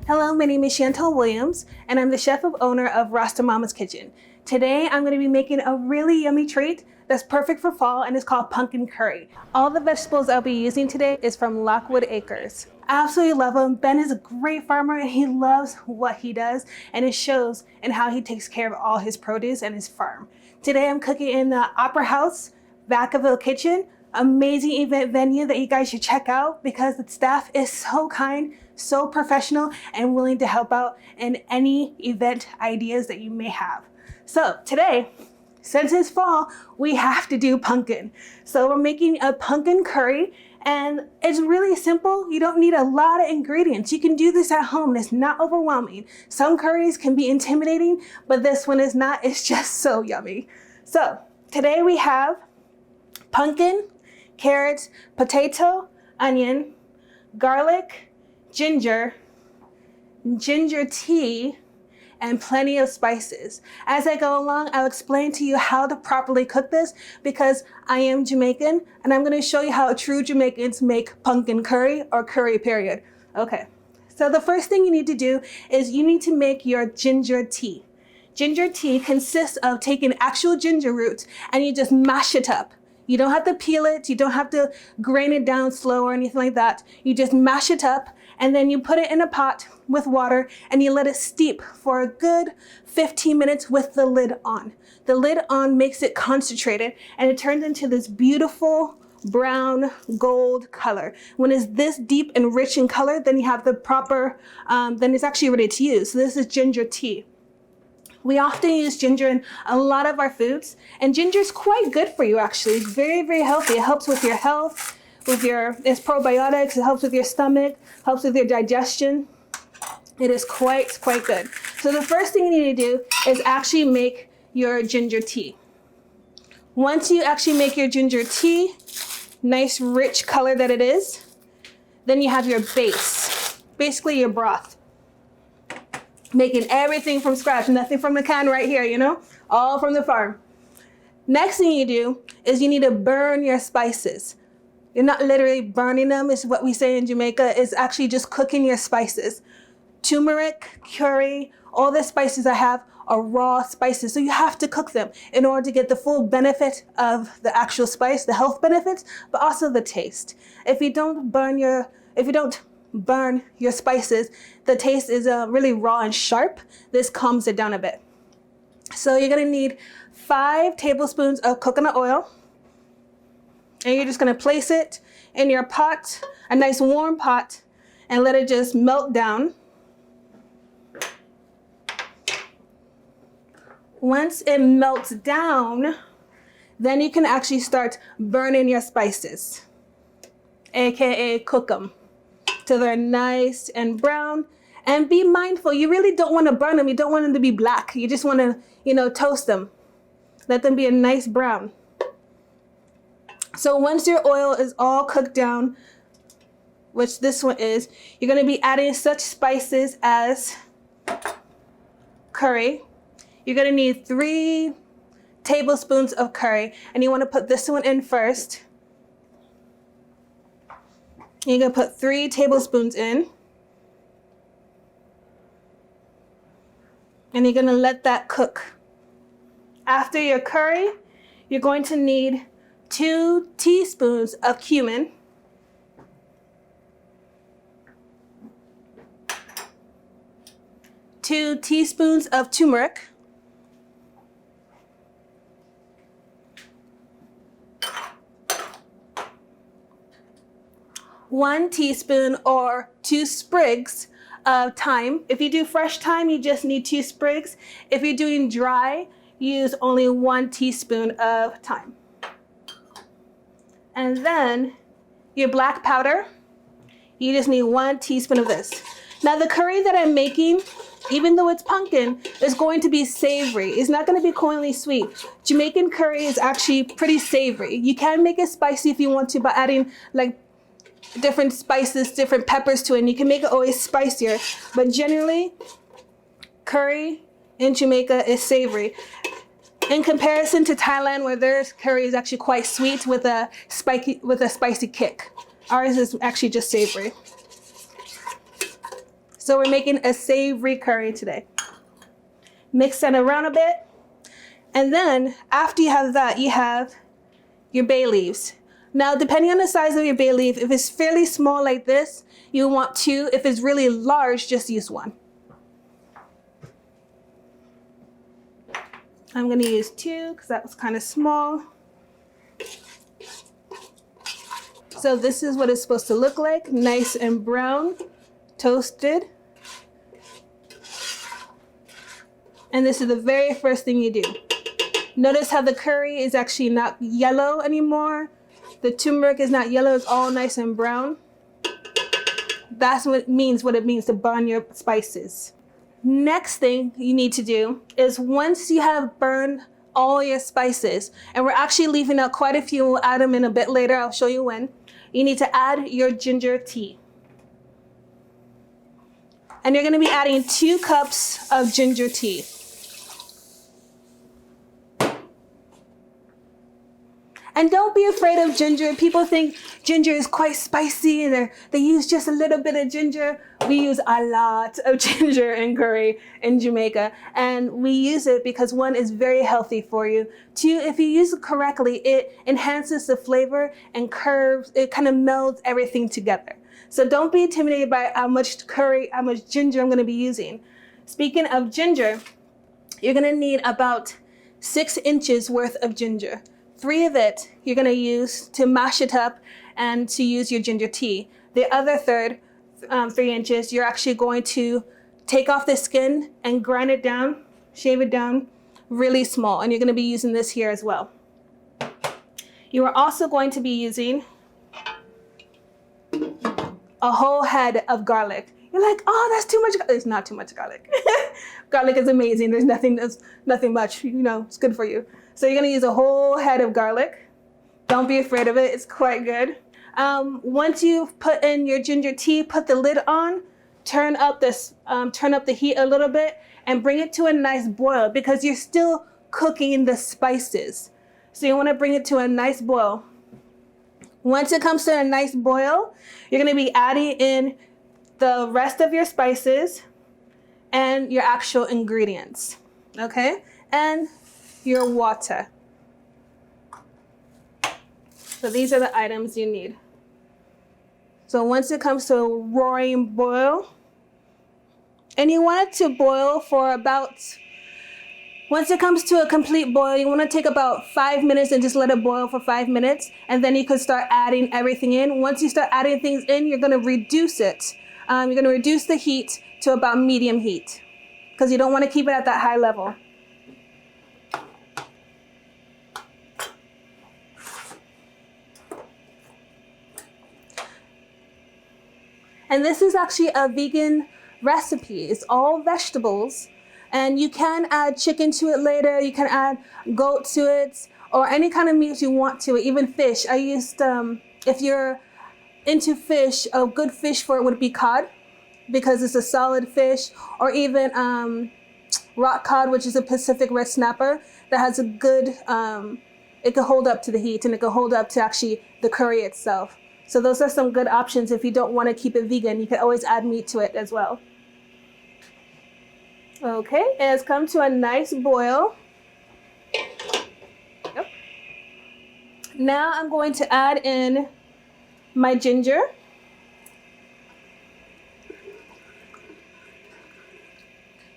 Hello, my name is Chantoll Williams, and I'm the chef of owner of Rasta Mama's Kitchen. Today, I'm going to be making a really yummy treat that's perfect for fall, and it's called pumpkin curry. All the vegetables I'll be using today is from Lockwood Acres. I absolutely love him. Ben is a great farmer, and he loves what he does, and it shows in how he takes care of all his produce and his farm. Today, I'm cooking in the Opera House, Vacaville kitchen. Amazing event venue that you guys should check out because the staff is so kind, so professional, and willing to help out in any event ideas that you may have. So today, since it's fall, we have to do pumpkin. So we're making a pumpkin curry, and it's really simple. You don't need a lot of ingredients. You can do this at home and it's not overwhelming. Some curries can be intimidating, but this one is not. It's just so yummy. So today we have pumpkin, carrots, potato, onion, garlic, ginger tea, and plenty of spices. As I go along, I'll explain to you how to properly cook this because I am Jamaican and I'm going to show you how true Jamaicans make pumpkin curry or curry period. Okay, so the first thing you need to do is you need to make your ginger tea. Ginger tea consists of taking actual ginger roots and you just mash it up. You don't have to peel it. You don't have to grain it down slow or anything like that. You just mash it up and then you put it in a pot with water and you let it steep for a good 15 minutes with the lid on. The lid on makes it concentrated and it turns into this beautiful brown gold color. When it's this deep and rich in color, then you have the proper, then it's actually ready to use. So this is ginger tea. We often use ginger in a lot of our foods, and ginger is quite good for you actually. It's very, very healthy. It helps with your health, it's probiotics, it helps with your stomach, helps with your digestion. It is quite good. So the first thing you need to do is actually make your ginger tea. Once you actually make your ginger tea, nice rich color that it is, then you have your base, basically your broth. Making everything from scratch, nothing from the can right here, you know, all from the farm. Next thing you do is you need to burn your spices. You're not literally burning them, is what we say in Jamaica, is actually just cooking your spices. Turmeric, curry, all the spices I have are raw spices, so you have to cook them in order to get the full benefit of the actual spice, the health benefits, but also the taste. If you don't burn your spices, the taste is really raw and sharp. This calms it down a bit. So you're gonna need 5 tablespoons of coconut oil. And you're just gonna place it in your pot, a nice warm pot, and let it just melt down. Once it melts down, then you can actually start burning your spices, AKA cook them till they're nice and brown. And be mindful, you really don't want to burn them. You don't want them to be black. You just want to, toast them. Let them be a nice brown. So once your oil is all cooked down, which this one is, you're going to be adding such spices as curry. You're going to need 3 tablespoons of curry, and you want to put this one in first. You're going to put 3 tablespoons in. And you're going to let that cook. After your curry, you're going to need 2 teaspoons of cumin. 2 teaspoons of turmeric. 1 teaspoon or 2 sprigs of thyme. If you do fresh thyme, you just need 2 sprigs. If you're doing dry, use only 1 teaspoon of thyme. And then your black powder, you just need 1 teaspoon of this. Now the curry that I'm making, even though it's pumpkin, is going to be savory. It's not going to be coyly sweet. Jamaican curry is actually pretty savory. You can make it spicy if you want to by adding like different spices, different peppers to it, and you can make it always spicier. But generally, curry in Jamaica is savory. In comparison to Thailand, where their curry is actually quite sweet with a spicy kick. Ours is actually just savory. So we're making a savory curry today. Mix that around a bit. And then after you have that, you have your bay leaves. Now, depending on the size of your bay leaf, if it's fairly small like this, you want 2. If it's really large, just use 1. I'm gonna use 2 because that was kind of small. So this is what it's supposed to look like, nice and brown, toasted. And this is the very first thing you do. Notice how the curry is actually not yellow anymore. The turmeric is not yellow, it's all nice and brown. That's what it means to burn your spices. Next thing you need to do is once you have burned all your spices, and we're actually leaving out quite a few, we'll add them in a bit later, I'll show you when. You need to add your ginger tea. And you're gonna be adding 2 cups of ginger tea. And don't be afraid of ginger. People think ginger is quite spicy and they use just a little bit of ginger. We use a lot of ginger in curry in Jamaica. And we use it because 1, it's very healthy for you. 2, if you use it correctly, it enhances the flavor and curves, it kind of melds everything together. So don't be intimidated by how much ginger I'm gonna be using. Speaking of ginger, you're gonna need about 6 inches worth of ginger. 3 of it you're gonna use to mash it up and to use your ginger tea. The other third, 3 inches, you're actually going to take off the skin and grind it down, shave it down really small. And you're gonna be using this here as well. You are also going to be using a whole head of garlic. You're like, oh, that's too much. It's not too much garlic. Garlic is amazing. There's nothing much, it's good for you. So you're gonna use a whole head of garlic. Don't be afraid of it, it's quite good. Once you've put in your ginger tea, put the lid on, turn up the heat a little bit and bring it to a nice boil because you're still cooking the spices. So you wanna bring it to a nice boil. Once it comes to a nice boil, you're gonna be adding in the rest of your spices and your actual ingredients, okay? And your water. So these are the items you need. So once it comes to a roaring boil, and you want it to boil for once it comes to a complete boil, you want to take about 5 minutes and just let it boil for 5 minutes, and then you can start adding everything in. Once you start adding things in, you're gonna reduce it. You're gonna reduce the heat to about medium heat because you don't want to keep it at that high level. And this is actually a vegan recipe. It's all vegetables. And you can add chicken to it later. You can add goat to it or any kind of meat you want to it, even fish. I used, if you're into fish, a good fish for it would be cod because it's a solid fish, or even rock cod, which is a Pacific red snapper that has a good, it can hold up to the heat and it can hold up to actually the curry itself. So those are some good options if you don't want to keep it vegan. You can always add meat to it as well. Okay, it has come to a nice boil. Yep. Now I'm going to add in my ginger.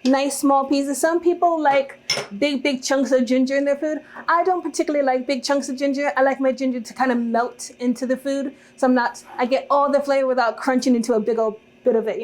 Nice small pieces. Some people like big chunks of ginger in their food. I don't particularly like big chunks of ginger. I like my ginger to kind of melt into the food. So I get all the flavor without crunching into a big old bit of it,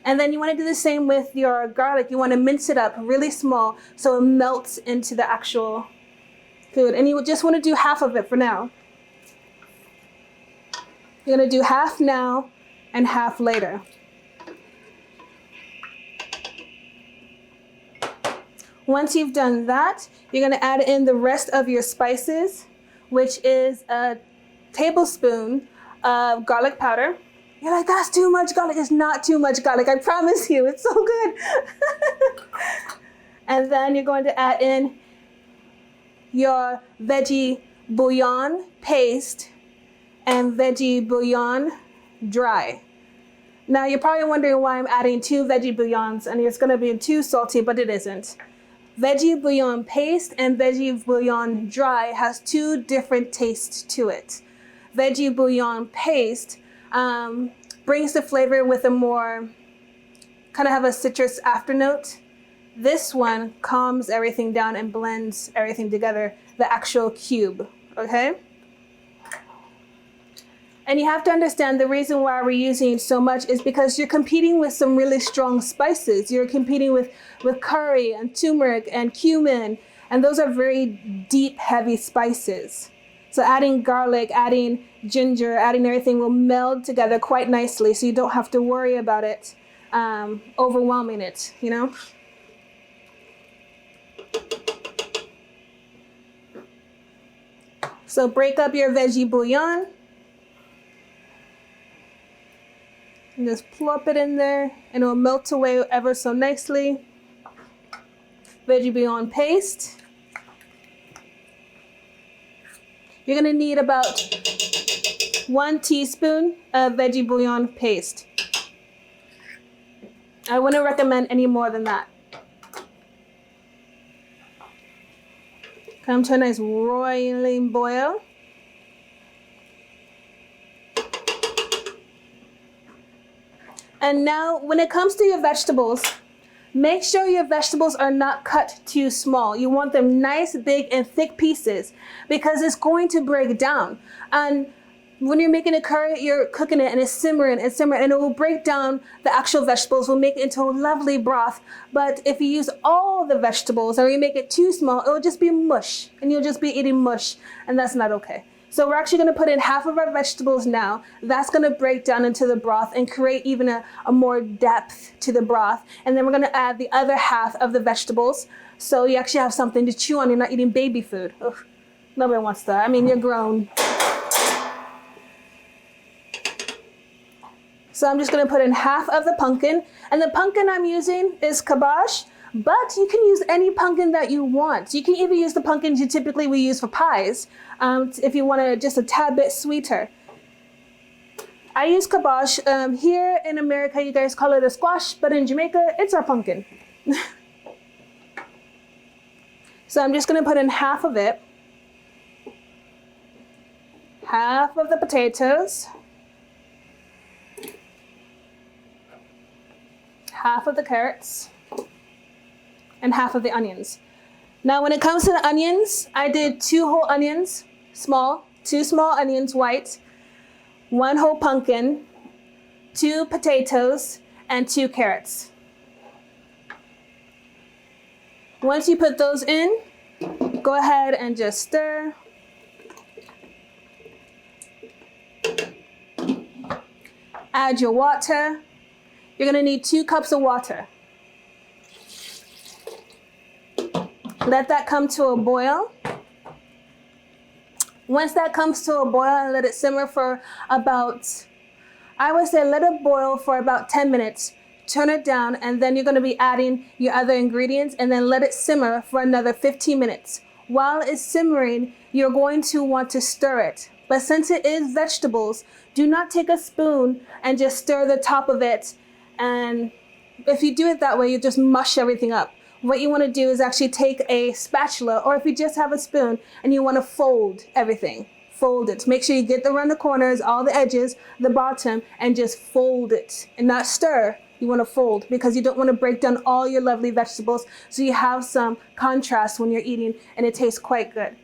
And then you want to do the same with your garlic. You want to mince it up really small so it melts into the actual food. And you just want to do half of it for now. You're going to do half now and half later. Once you've done that, you're going to add in the rest of your spices, which is a tablespoon of garlic powder. You're like, that's too much garlic. It's not too much garlic. I promise you, it's so good. And then you're going to add in your veggie bouillon paste and veggie bouillon dry. Now you're probably wondering why I'm adding 2 veggie bouillons and it's gonna be too salty, but it isn't. Veggie bouillon paste and veggie bouillon dry has 2 different tastes to it. Veggie bouillon paste brings the flavor with a more, kind of have a citrus afternote. This one calms everything down and blends everything together, the actual cube, okay? And you have to understand the reason why we're using so much is because you're competing with some really strong spices. You're competing with curry and turmeric and cumin, and those are very deep, heavy spices. So adding garlic, adding ginger, adding everything will meld together quite nicely, so you don't have to worry about it overwhelming it, you know? So break up your veggie bouillon. And just plop it in there and it will melt away ever so nicely. Veggie bouillon paste. You're gonna need about 1 teaspoon of veggie bouillon paste. I wouldn't recommend any more than that. Come to a nice roiling boil. And now when it comes to your vegetables, make sure your vegetables are not cut too small. You want them nice, big, and thick pieces because it's going to break down. And when you're making a curry, you're cooking it and it's simmering and simmering and it will break down the actual vegetables, will make it into a lovely broth. But if you use all the vegetables or you make it too small, it'll just be mush and you'll just be eating mush and that's not okay. So we're actually gonna put in half of our vegetables now. That's gonna break down into the broth and create even a more depth to the broth. And then we're gonna add the other half of the vegetables. So you actually have something to chew on. You're not eating baby food. Ugh, nobody wants that. I mean, you're grown. So I'm just gonna put in half of the pumpkin. And the pumpkin I'm using is kibosh, but you can use any pumpkin that you want. You can even use the pumpkins you typically we use for pies, if you want it just a tad bit sweeter. I use kibosh. Here in America, you guys call it a squash, but in Jamaica, it's our pumpkin. So I'm just gonna put in half of it, half of the potatoes, half of the carrots, and half of the onions. Now, when it comes to the onions, I did 2 whole onions, small, 2 small onions, white, 1 whole pumpkin, 2 potatoes, and 2 carrots. Once you put those in, go ahead and just stir. Add your water. You're gonna need 2 cups of water. Let that come to a boil. Once that comes to a boil, and let it simmer for about, I would say let it boil for about 10 minutes. Turn it down, and then you're gonna be adding your other ingredients, and then let it simmer for another 15 minutes. While it's simmering, you're going to want to stir it. But since it is vegetables, do not take a spoon and just stir the top of it. And if you do it that way, you just mush everything up. What you want to do is actually take a spatula, or if you just have a spoon, and you want to fold everything. Fold it. Make sure you get around the corners, all the edges, the bottom, and just fold it. And not stir. You want to fold because you don't want to break down all your lovely vegetables, so you have some contrast when you're eating and it tastes quite good.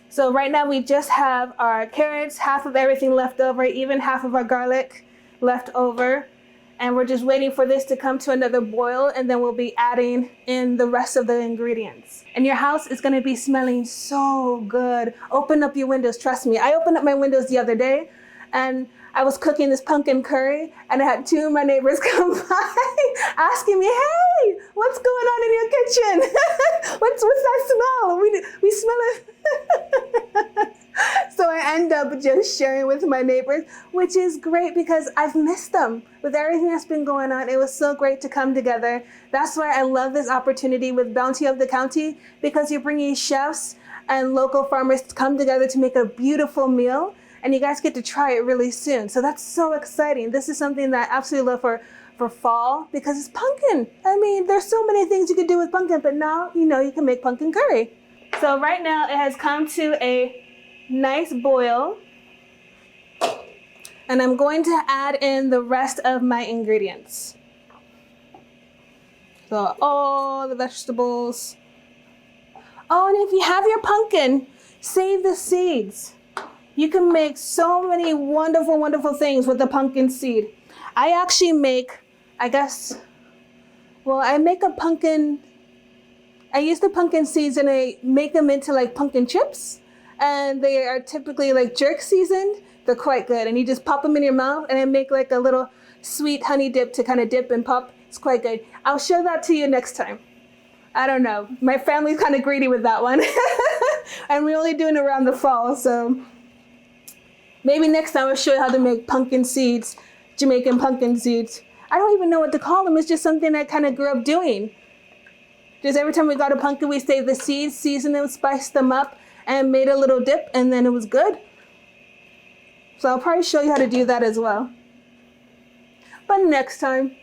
So right now we just have our carrots, half of everything left over, even half of our garlic left over. And we're just waiting for this to come to another boil, and then we'll be adding in the rest of the ingredients. And your house is gonna be smelling so good. Open up your windows, trust me. I opened up my windows the other day, and I was cooking this pumpkin curry, and I had 2 of my neighbors come by asking me, hey, what's going on in your kitchen? what's that smell? We smell it. So I end up just sharing with my neighbors, which is great because I've missed them. With everything that's been going on, it was so great to come together. That's why I love this opportunity with Bounty of the County, because you're bringing chefs and local farmers to come together to make a beautiful meal. and you guys get to try it really soon. So that's so exciting. This is something that I absolutely love for fall because it's pumpkin. I mean, there's so many things you can do with pumpkin, but now you know you can make pumpkin curry. So right now it has come to a nice boil, and I'm going to add in the rest of my ingredients. So all the vegetables. Oh, and if you have your pumpkin, save the seeds. You can make so many wonderful, wonderful things with the pumpkin seed. I actually make, I make a pumpkin, I use the pumpkin seeds and I make them into like pumpkin chips. And they are typically like jerk seasoned. They're quite good. And you just pop them in your mouth and I make like a little sweet honey dip to kind of dip and pop. It's quite good. I'll show that to you next time. I don't know. My family's kind of greedy with that one. And we're only doing it around the fall. So maybe next time I'll show you how to make pumpkin seeds, Jamaican pumpkin seeds. I don't even know what to call them. It's just something I kind of grew up doing. Just every time we got a pumpkin, we saved the seeds, seasoned them, spiced them up, and made a little dip, and then it was good. So I'll probably show you how to do that as well. But next time.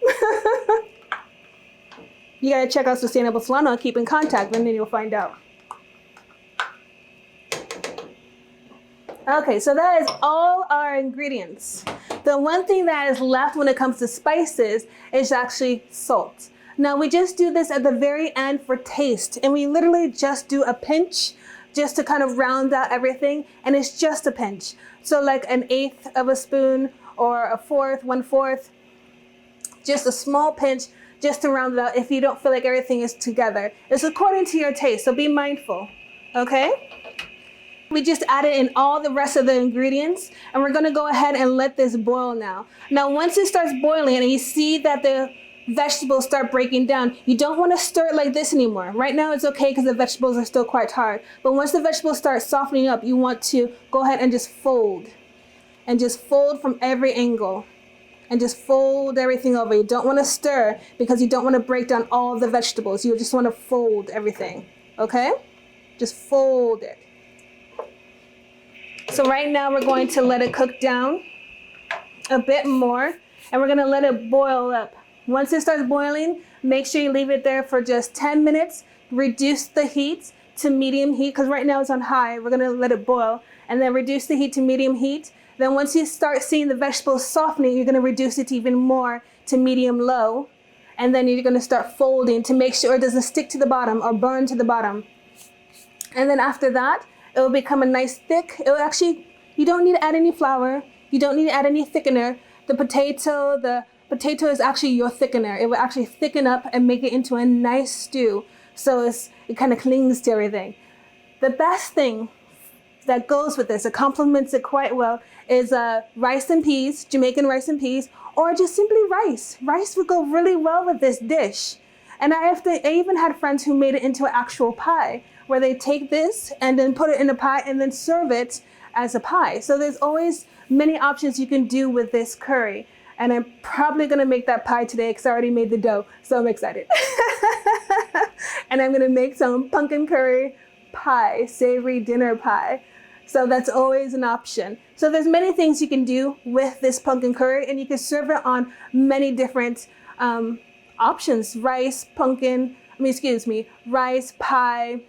You gotta check out Sustainable Solano and keep in contact, and then you'll find out. Okay, so that is all our ingredients. The one thing that is left when it comes to spices is actually salt. Now we just do this at the very end for taste, and we literally just do a pinch just to kind of round out everything, and it's just a pinch. So like 1/8 of a spoon or 1/4, 1/4, just a small pinch just to round it out if you don't feel like everything is together. It's according to your taste, so be mindful, okay? We just added in all the rest of the ingredients, and we're gonna go ahead and let this boil now. Now, once it starts boiling and you see that the vegetables start breaking down, you don't wanna stir it like this anymore. Right now it's okay because the vegetables are still quite hard, but once the vegetables start softening up, you want to go ahead and just fold. And just fold from every angle. And just fold everything over. You don't wanna stir because you don't wanna break down all the vegetables. You just wanna fold everything, okay? Just fold it. So right now we're going to let it cook down a bit more, and we're gonna let it boil up. Once it starts boiling, make sure you leave it there for just 10 minutes. Reduce the heat to medium heat, because right now it's on high. We're gonna let it boil, and then reduce the heat to medium heat. Then once you start seeing the vegetables softening, you're gonna reduce it to even more to medium low. And then you're gonna start folding to make sure it doesn't stick to the bottom or burn to the bottom. And then after that, it will become a nice thick, it will actually, you don't need to add any flour. You don't need to add any thickener. The potato is actually your thickener. It will actually thicken up and make it into a nice stew. So it kind of clings to everything. The best thing that goes with this, it complements it quite well, is rice and peas, Jamaican rice and peas, or just simply rice. Rice would go really well with this dish. And I even had friends who made it into an actual pie, where they take this and then put it in a pie and then serve it as a pie. So there's always many options you can do with this curry. And I'm probably gonna make that pie today because I already made the dough, so I'm excited. And I'm gonna make some pumpkin curry pie, savory dinner pie. So that's always an option. So there's many things you can do with this pumpkin curry, and you can serve it on many different options. Rice, rice, pie.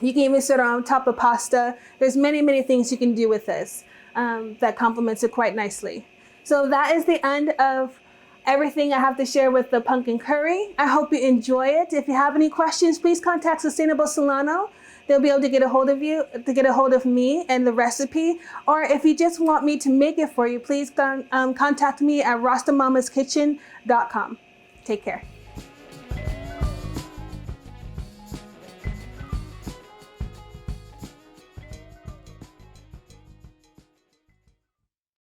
You can even serve it on top of pasta. There's many, many things you can do with this that complements it quite nicely. So that is the end of everything I have to share with the pumpkin curry. I hope you enjoy it. If you have any questions, please contact Sustainable Solano. They'll be able to get a hold of you, to get a hold of me and the recipe. Or if you just want me to make it for you, please contact me at rastamamaskitchen.com. Take care.